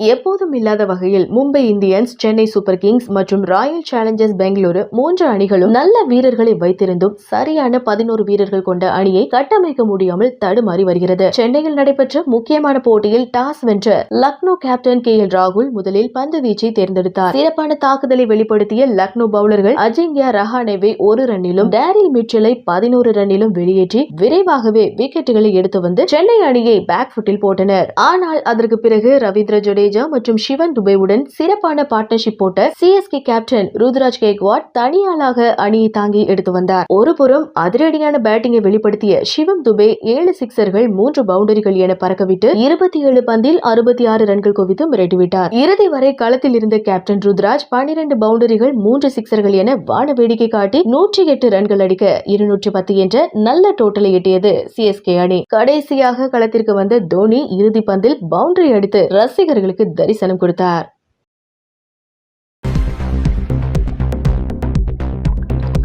எப்போதும் இல்லாத வகையில் Mumbai Indians, Chennai super Kings மற்றும் ராயல் சேலஞ்சர்ஸ் பெங்களூரு 3 அணிகளும் நல்ல வீரர்களை வைத்திருந்தும் சரியான 11 வீரர்கள் கொண்ட அணியை கட்டமைக்க முடியாமல் தடுமாறி வருகிறது. சென்னையில் நடைபெற்ற முக்கியமான போட்டியில் டாஸ் வென்ற லக்னோ கேப்டன் KL ராகுல் முதலில் பந்து வீச்சை தேர்ந்தெடுத்தார். சிறப்பான தாக்குதலை வெளிப்படுத்திய லக்னோ பவுலர்கள் அஜிங்கியா ரஹானேவை 1 ரன்னிலும், டேரில் மிச்சலை 11 ரன்னிலும் வெளியேற்றி விரைவாகவே விக்கெட்டுகளை எடுத்து வந்து சென்னை அணியை பேக் ஃபுட்டில் போட்டனர். ஆனால் அதற்கு பிறகு ரவீந்திர ஜடேஜா மற்றும் சிவன் துபேவுடன் சிறப்பான பார்ட்னர்ஷிப் போட்ட CSK கேப்டன் ருத்ராஜ் கெய்க்வாட் தனியாளாக அணியை தாங்கி எடுத்து வந்தார். ஒருபுறம் அதிரடியான பேட்டிங்கை வெளிப்படுத்திய சிவம் துபே 7 சிக்சர்கள் 3 பவுண்டரிகள் என பறக்கவிட்டு 27 பந்தில் 66 ரன்கள் குவித்து மிரட்டிவிட்டார். இறுதி வரை களத்தில் இருந்த கேப்டன் ருத்ராஜ் 12 பவுண்டரிகள் 3 சிக்சர்கள் என வான வேடிக்கை காட்டி 108 ரன்கள் அடிக்க 210 என்ற நல்ல டோட்டலை எட்டியது CSK அணி. கடைசியாக களத்திற்கு வந்த தோனி இறுதி பந்தில் பவுண்டரி அடித்து ரசிகர்களுக்கு தரிசனம் கொடுத்தார்.